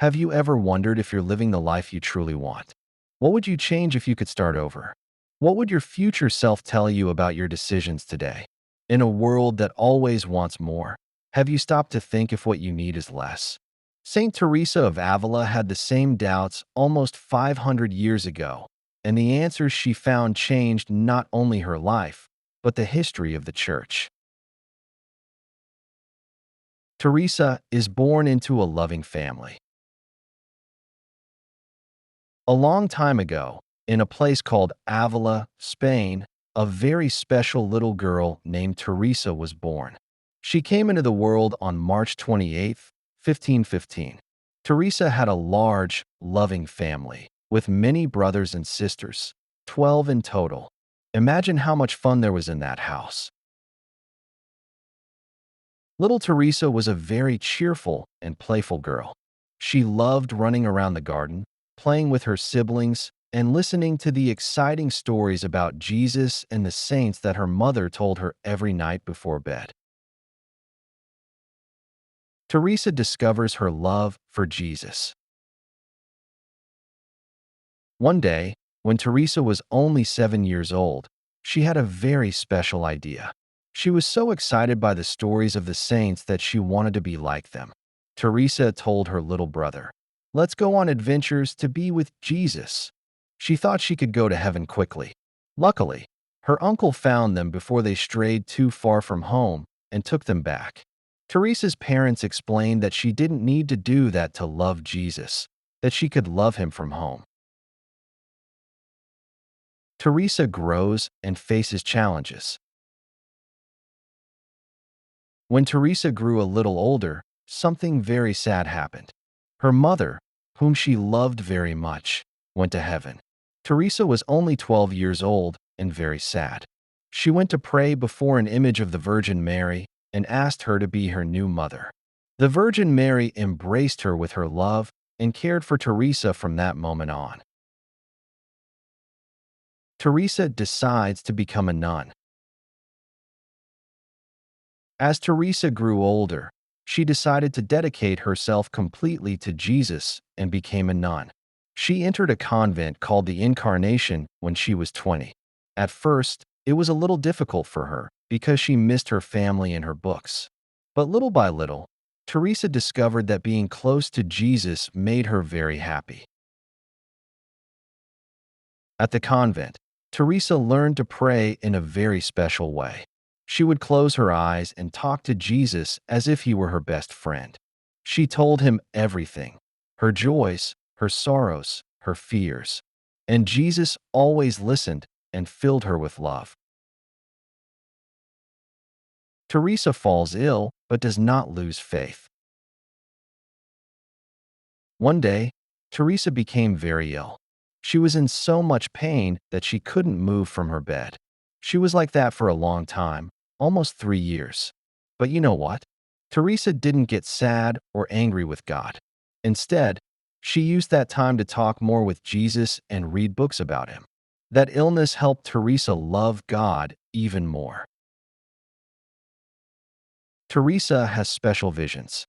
Have you ever wondered if you're living the life you truly want? What would you change if you could start over? What would your future self tell you about your decisions today? In a world that always wants more, have you stopped to think if what you need is less? Saint Teresa of Avila had the same doubts almost 500 years ago, and the answers she found changed not only her life, but the history of the Church. Teresa is born into a loving family. A long time ago, in a place called Avila, Spain, a very special little girl named Teresa was born. She came into the world on March 28, 1515. Teresa had a large, loving family, with many brothers and sisters, 12 in total. Imagine how much fun there was in that house. Little Teresa was a very cheerful and playful girl. She loved running around the garden, playing with her siblings, and listening to the exciting stories about Jesus and the saints that her mother told her every night before bed. Teresa discovers her love for Jesus. One day, when Teresa was only 7 years old, she had a very special idea. She was so excited by the stories of the saints that she wanted to be like them. Teresa told her little brother, "Let's go on adventures to be with Jesus." She thought she could go to heaven quickly. Luckily, her uncle found them before they strayed too far from home and took them back. Teresa's parents explained that she didn't need to do that to love Jesus, that she could love him from home. Teresa grows and faces challenges. When Teresa grew a little older, something very sad happened. Her mother, whom she loved very much, went to heaven. Teresa was only 12 years old and very sad. She went to pray before an image of the Virgin Mary and asked her to be her new mother. The Virgin Mary embraced her with her love and cared for Teresa from that moment on. Teresa decides to become a nun. As Teresa grew older, she decided to dedicate herself completely to Jesus and became a nun. She entered a convent called the Incarnation when she was 20. At first, it was a little difficult for her because she missed her family and her books. But little by little, Teresa discovered that being close to Jesus made her very happy. At the convent, Teresa learned to pray in a very special way. She would close her eyes and talk to Jesus as if he were her best friend. She told him everything, her joys, her sorrows, her fears. And Jesus always listened and filled her with love. Teresa falls ill but does not lose faith. One day, Teresa became very ill. She was in so much pain that she couldn't move from her bed. She was like that for a long time, almost 3 years. But you know what? Teresa didn't get sad or angry with God. Instead, she used that time to talk more with Jesus and read books about him. That illness helped Teresa love God even more. Teresa has special visions.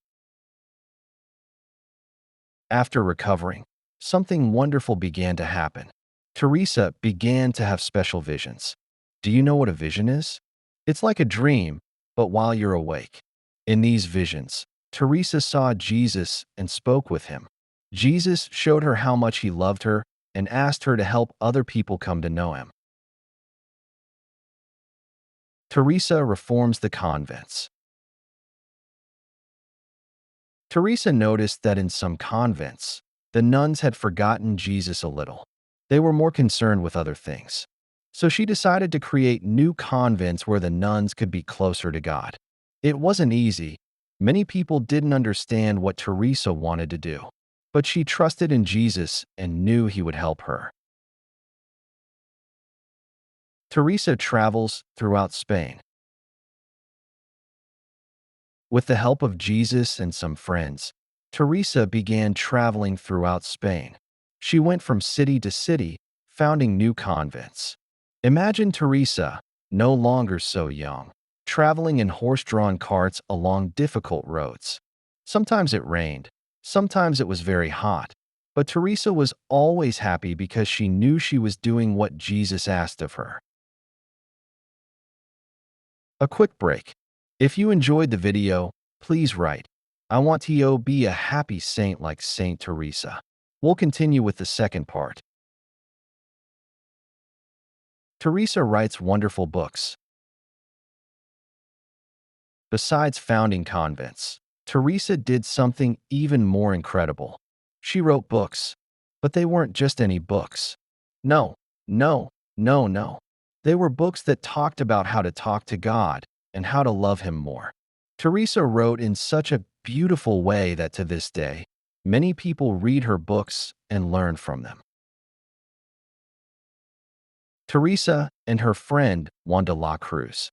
After recovering, something wonderful began to happen. Teresa began to have special visions. Do you know what a vision is? It's like a dream, but while you're awake. In these visions, Teresa saw Jesus and spoke with him. Jesus showed her how much he loved her and asked her to help other people come to know him. Teresa reforms the convents. Teresa noticed that in some convents, the nuns had forgotten Jesus a little. They were more concerned with other things. So she decided to create new convents where the nuns could be closer to God. It wasn't easy. Many people didn't understand what Teresa wanted to do, but she trusted in Jesus and knew he would help her. Teresa travels throughout Spain. With the help of Jesus and some friends, Teresa began traveling throughout Spain. She went from city to city, founding new convents. Imagine Teresa, no longer so young, traveling in horse-drawn carts along difficult roads. Sometimes it rained, Sometimes it was very hot. But Teresa was always happy because she knew she was doing what Jesus asked of her. A quick break. If you enjoyed the video, please write, "I want to be a happy saint like Saint Teresa." We'll continue with the second part. Teresa writes wonderful books. Besides founding convents, Teresa did something even more incredible. She wrote books, but they weren't just any books. No, no, no. They were books that talked about how to talk to God and how to love Him more. Teresa wrote in such a beautiful way that to this day, many people read her books and learn from them. Teresa and her friend Juan de la Cruz.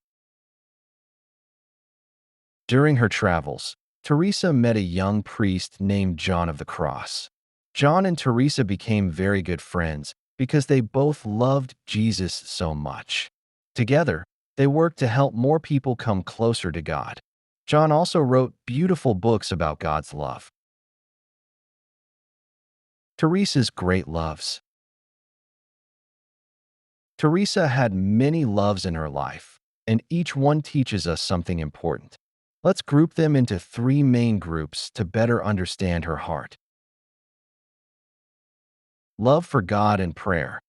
During her travels, Teresa met a young priest named John of the Cross. John and Teresa became very good friends because they both loved Jesus so much. Together, they worked to help more people come closer to God. John also wrote beautiful books about God's love. Teresa's great loves. Teresa had many loves in her life, and each one teaches us something important. Let's group them into three main groups to better understand her heart. Love for God and prayer.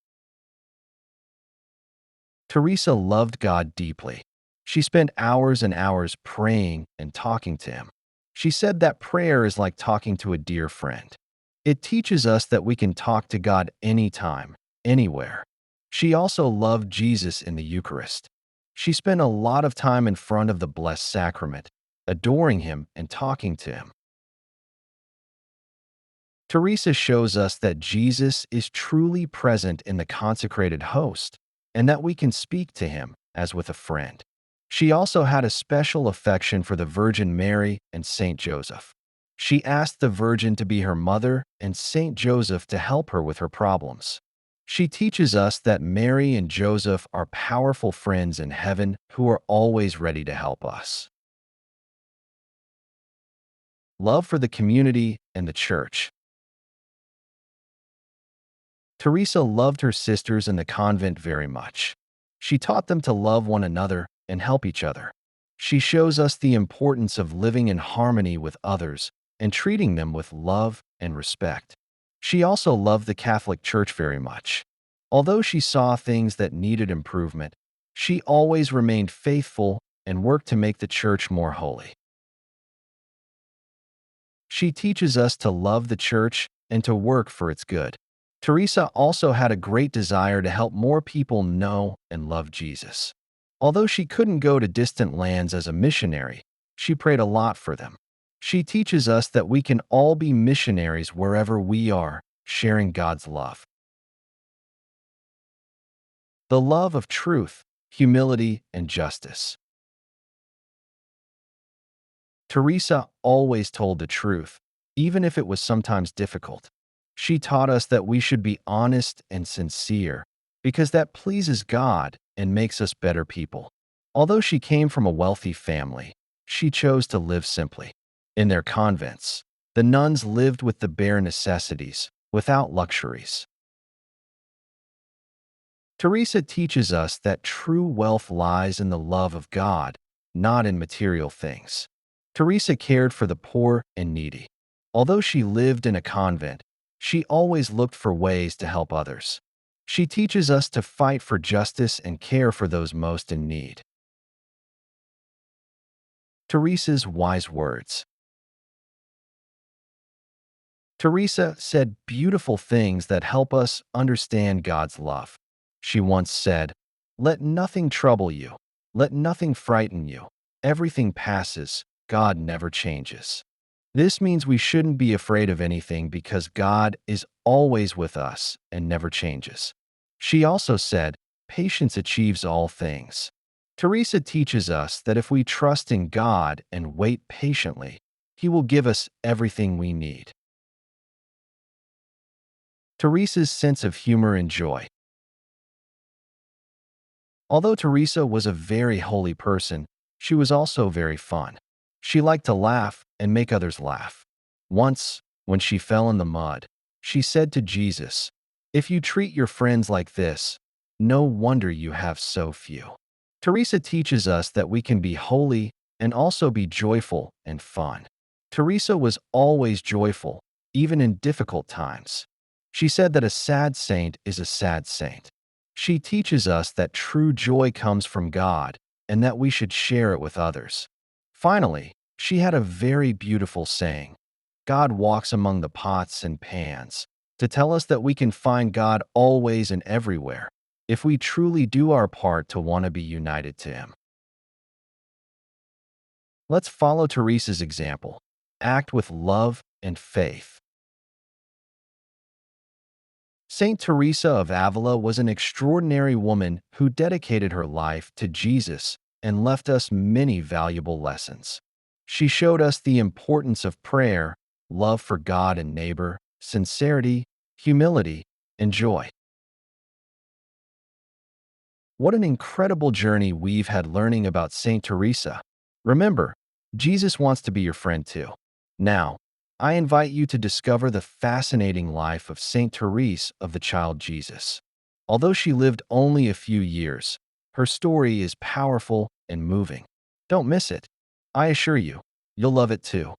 Teresa loved God deeply. She spent hours and hours praying and talking to Him. She said that prayer is like talking to a dear friend. It teaches us that we can talk to God anytime, anywhere. She also loved Jesus in the Eucharist. She spent a lot of time in front of the Blessed Sacrament, adoring Him and talking to Him. Teresa shows us that Jesus is truly present in the consecrated host and that we can speak to Him as with a friend. She also had a special affection for the Virgin Mary and Saint Joseph. She asked the Virgin to be her mother and Saint Joseph to help her with her problems. She teaches us that Mary and Joseph are powerful friends in heaven who are always ready to help us. Love for the community and the Church. Teresa loved her sisters in the convent very much. She taught them to love one another and help each other. She shows us the importance of living in harmony with others and treating them with love and respect. She also loved the Catholic Church very much. Although she saw things that needed improvement, she always remained faithful and worked to make the Church more holy. She teaches us to love the Church and to work for its good. Teresa also had a great desire to help more people know and love Jesus. Although she couldn't go to distant lands as a missionary, she prayed a lot for them. She teaches us that we can all be missionaries wherever we are, sharing God's love. The love of truth, humility, and justice. Teresa always told the truth, even if it was sometimes difficult. She taught us that we should be honest and sincere, because that pleases God and makes us better people. Although she came from a wealthy family, she chose to live simply. In their convents, the nuns lived with the bare necessities, without luxuries. Teresa teaches us that true wealth lies in the love of God, not in material things. Teresa cared for the poor and needy. Although she lived in a convent, she always looked for ways to help others. She teaches us to fight for justice and care for those most in need. Teresa's wise words. Teresa said beautiful things that help us understand God's love. She once said, "Let nothing trouble you. Let nothing frighten you. Everything passes. God never changes." This means we shouldn't be afraid of anything because God is always with us and never changes. She also said, "Patience achieves all things." Teresa teaches us that if we trust in God and wait patiently, He will give us everything we need. Teresa's sense of humor and joy. Although Teresa was a very holy person, she was also very fun. She liked to laugh and make others laugh. Once, When she fell in the mud, she said to Jesus, "If you treat your friends like this, no wonder you have so few." Teresa teaches us that we can be holy and also be joyful and fun. Teresa was always joyful, even in difficult times. She said that a sad saint is a sad saint. She teaches us that true joy comes from God and that we should share it with others. Finally, she had a very beautiful saying: "God walks among the pots and pans," to tell us that we can find God always and everywhere if we truly do our part to want to be united to Him. Let's follow Teresa's example. Act with love and faith. Saint Teresa of Avila was an extraordinary woman who dedicated her life to Jesus and left us many valuable lessons. She showed us the importance of prayer, love for God and neighbor, sincerity, humility, and joy. What an incredible journey we've had learning about Saint Teresa. Remember, Jesus wants to be your friend too. Now, I invite you to discover the fascinating life of Saint Teresa of the Child Jesus. Although she lived only a few years, her story is powerful and moving. Don't miss it. I assure you, you'll love it too.